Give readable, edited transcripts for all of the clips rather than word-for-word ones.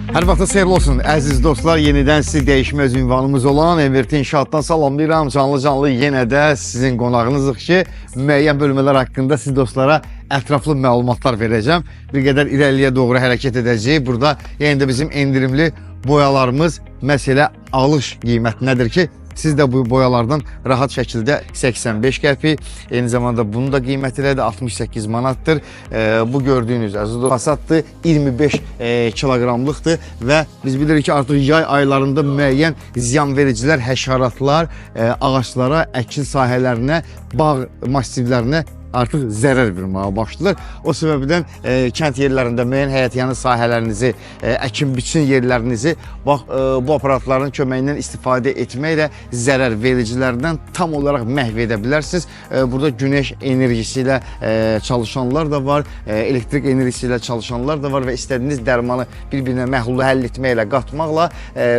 Hər vaxtınız xeyirli olsun əziz dostlar. Yenidən sizi dəyişməz ünvanımız olan Emirti İnşaatdan salamlayıram. Canlı yenə də sizin qonağınızıq ki, müəyyən bölmələr haqqında siz dostlara ətraflı məlumatlar verəcəm. Bir qədər irəliyə doğru hərəkət edəcəyik. Burada yenə də bizim endirimli boyalarımız, məsələ alış qiymətindədir ki, siz də bu boyalardan rahat şəkildə 85 qəpik, eyni zamanda bunun da qiyməti elədir 68 manatdır. Bu gördüyünüz əziz fasatdır, 25 kiloqramlıqdır və biz bilirik ki, artıq yay aylarında müəyyən ziyan vericilər, həşəratlar ağaçlara, əkin sahələrinə, bağ massivlərinə artıq zərər verməyə başlayır. O səbəbdən kənd yerlərində müəyyən həyətyanı sahələrinizi, əkin-biçin yerlərinizi bu aparatların köməyindən istifadə etməklə zərər vericilərdən tam olaraq məhv edə bilərsiniz. Burada günəş enerjisi ilə çalışanlar da var, elektrik enerjisi ilə çalışanlar da var və istədiyiniz dərmanı bir-birinə məhlulu həll etməklə, qatmaqla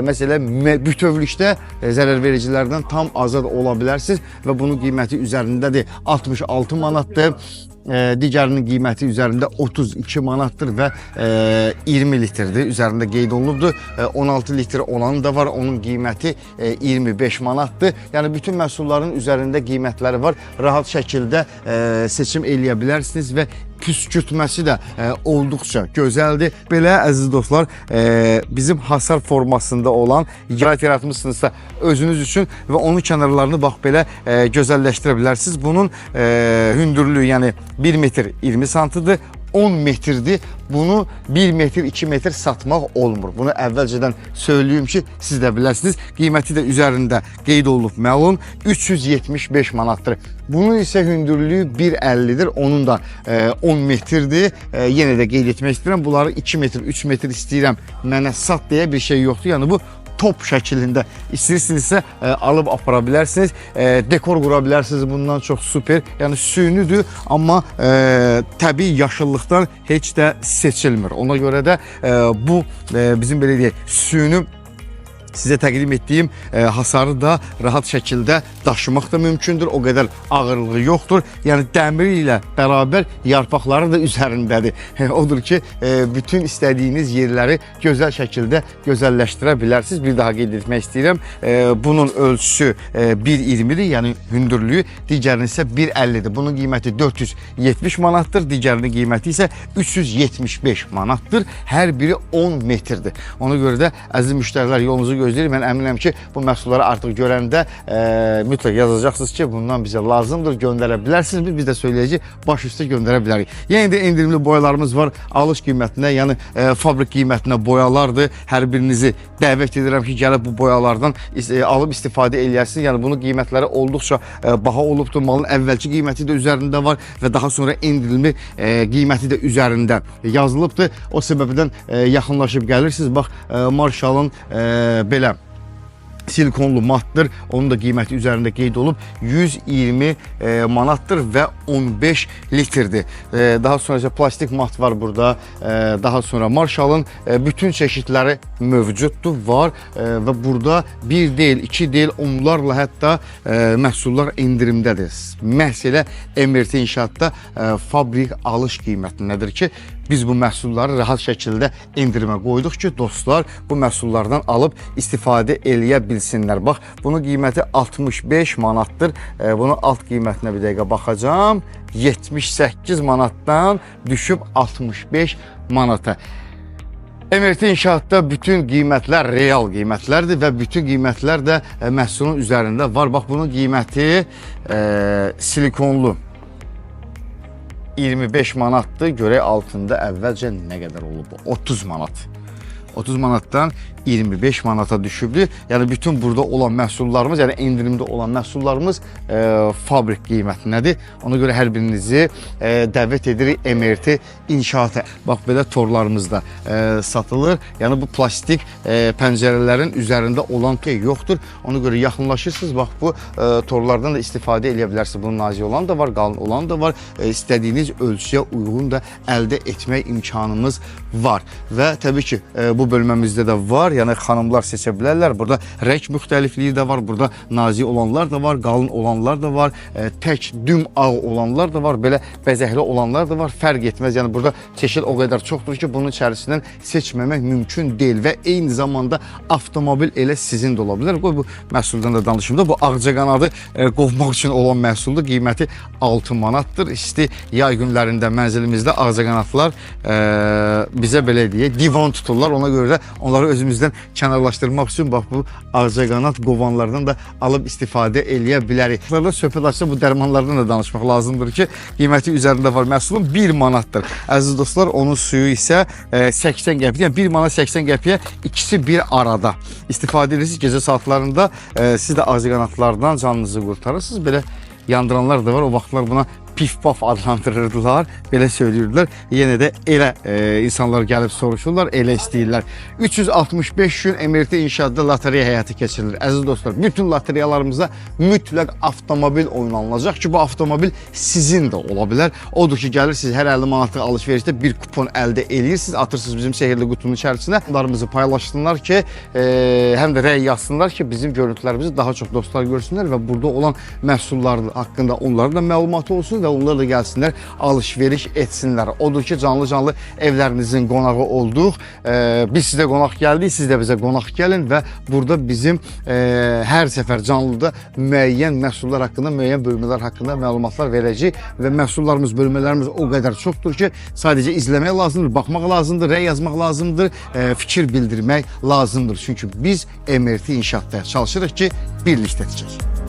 məsələ bütövlükdə zərər vericilərdən tam azad ola bilərsiniz və bunun qiyməti üzərindədir 66 manat. Digərinin qiyməti üzərində 32 manatdır və 20 litrdir. Üzərində qeyd olunubdur. 16 litr olanı da var. Onun qiyməti 25 manatdır. Yəni bütün məhsulların üzərində qiymətləri var. Rahat şəkildə seçim eləyə bilərsiniz və püskürtməsi də olduqca gözəldir. Belə əziz dostlar, bizim hasar formasında olan yayt yaratmışsınızsa özünüz üçün və onun kənarlarını bax belə gözəlləşdirə bilərsiniz. Bunun hündürlüyü yəni 1 metr 20 santidir. 10 metrdir. Bunu 1 metr, 2 metr satmaq olmur. Bunu əvvəlcədən söyləyim ki, siz də bilərsiniz. Qiyməti də üzərində qeyd olunub məlum 375 manatdır. Bunun isə hündürlüyü 1.50-dir. Onun da 10 metrdir. Yenə də qeyd etmək istəyirəm. Bunları 2 metr, 3 metr istəyirəm. Mənə sat deyə bir şey yoxdur. Yəni bu top şəklində istəyirsinizsə alıb apara bilərsiniz. Dekor qura bilərsiniz. Bundan çox super. Yəni süynüdür, amma təbii yaşıllıqdan heç də seçilmir. Ona görə də bu bizim belə deyək, süynü sizə təqdim etdiyim hasarı da rahat şəkildə daşımaq da mümkündür. O qədər ağırlığı yoxdur. Yəni dəmiri ilə bərabər yarpaqları da üzərindədir. Odur ki, bütün istədiyiniz yerləri gözəl şəkildə gözəlləşdirə bilərsiniz. Bir daha qeyd etmək istəyirəm. Bunun ölçüsü 1.20-dir, yəni hündürlüyü. Digərinin isə 1.50-dir. Bunun qiyməti 470 manatdır. Digərinin qiyməti isə 375 manatdır. Hər biri 10 metrdir. Ona görə də əziz müştərilər yolunuzu gözləyir. Mən əminəm ki, bu məhsulları artıq görəndə mütləq yazacaqsınız ki, bundan bizə lazımdır, göndərə bilərsiniz. Biz də söyləyəcək, baş üstə göndərə bilərik. Yenə də endirimli boyalarımız var. Alış qiymətinə, yəni fabrik qiymətinə boyalardır. Hər birinizi dəvət edirəm ki, gəlib bu boyalardan alıb istifadə eləyərsiniz. Yəni bunun qiymətləri olduqca baha olubdur. Malın əvvəlki qiyməti də üzərində var və daha sonra endirimli qiyməti də üzərində yazılıbdır. O səbəbdən yaxınlaşıb gəlirsiniz. Bax, Marshall'ın belə silikonlu matdır. Onun da qiyməti üzərində qeyd olub 120 manatdır və 15 litrdir. Daha sonra plastik mat var burada. Daha sonra Marshall'ın bütün çeşidləri mövcuddur, var və burada bir deyil, iki deyil, onlarla hətta məhsullar endirimdədir. Məhz elə Emirti İnşaatda fabrik alış qiymətindədir ki, biz bu məhsulları rahat şəkildə endirimə qoyduq ki, dostlar bu məhsullardan alıb istifadə eləyə bilsinlər. Bax, bunun qiyməti 65 manatdır. Bunun alt qiymətinə bir dəqiqə baxacağım. 78 manatdan düşüb 65 manata. Emirti İnşaatda bütün qiymətlər real qiymətlərdir və bütün qiymətlər də məhsulun üzərində var. Bax, bunun qiyməti silikonlu 25 manatdır. Görək altında əvvəlcə nə qədər olub? 30 manat. 30 manatdan 25 manata düşübdür. Yəni bütün burada olan məhsullarımız, yəni endirimdə olan məhsullarımız fabrik qiymətindədir. Ona görə hər birinizi dəvət edirik Emirti İnşaata. Bax, belə torlarımız da satılır. Yəni bu plastik pəncərələrin üzərində olan şey yoxdur. Ona görə yaxınlaşırsınız. Bax, bu torlardan da istifadə edə bilərsiniz. Bunun nazik olan da var, qalın olan da var. İstədiyiniz ölçüyə uyğun da əldə etmək imkanımız var. Və təbii ki, bu bölməmizdə də var. Yəni xanımlar seçə bilərlər. Burada rəng müxtəlifliyi də var. Burada nazik olanlar da var, qalın olanlar da var, tək düm ağ olanlar da var, belə bəzəkli olanlar da var. Fərq etməz. Yəni burada çeşid o qədər çoxdur ki, bunun içərisindən seçməmək mümkün deyil və eyni zamanda avtomobil elə sizin də ola bilər. Qoy bu məhsuldan da danışım da. Bu ağcaqanadı qovmaq üçün olan məhsuldur. Qiyməti 6 manatdır. İsti yay günlərində mənzilimizdə ağcaqanadlar bizə belə deyək, divan tuturlar. Ona görə də onları özümüzdən kənarlaşdırmaq üçün bax bu ağcaqanad qovanlardan da alıb istifadə eləyə bilərik. Burada söhbət açsa bu dərmanlardan da danışmaq lazımdır ki, qiyməti üzərində var. Məhsulun 1 manatdır. Əziz dostlar, onun suyu isə 80 qəpiyə, yəni 1 manat 80 qəpiyə, ikisi bir arada istifadə edirsiniz. Gecə saatlarında siz də ağcaqanadlardan canınızı qurtarırsınız. Belə yandıranlar da var. O vaxtlar buna pif-paf adlandırırdılar, belə söyləyirdilər. Yenə də elə insanlar gəlib soruşurlar, elə istəyirlər. 365 gün MRT inşaatda lotereya həyatı keçirilir. Əziz dostlar, bütün lotereyalarımızda mütləq avtomobil oynanılacaq ki, bu avtomobil sizin də ola bilər. Odur ki, gəlirsiniz hər 50 manatlıq alış-verişdə bir kupon əldə edirsiniz, atırsınız bizim sehirli qutunun içərisinə. Onlarımızı paylaşsınlar ki, həm də rəy yazsınlar ki, bizim görüntülərimizi daha çox dostlar görsünlər və burada olan məhsullar haqqında onların da məlumatı olsun və onlar da gəlsinlər, alış-veriş etsinlər. Odur ki, canlı-canlı evlərinizin qonağı olduq. Biz sizə qonaq gəldik, siz də bizə qonaq gəlin və burada bizim hər səfər canlıda müəyyən məhsullar haqqında, müəyyən bölmələr haqqında məlumatlar verəcəyik və məhsullarımız, bölmələrimiz o qədər çoxdur ki, sadəcə izləmək lazımdır, baxmaq lazımdır, rəy yazmaq lazımdır, fikir bildirmək lazımdır. Çünki biz MRT inşaatda çalışırıq ki, birlikdə tikək.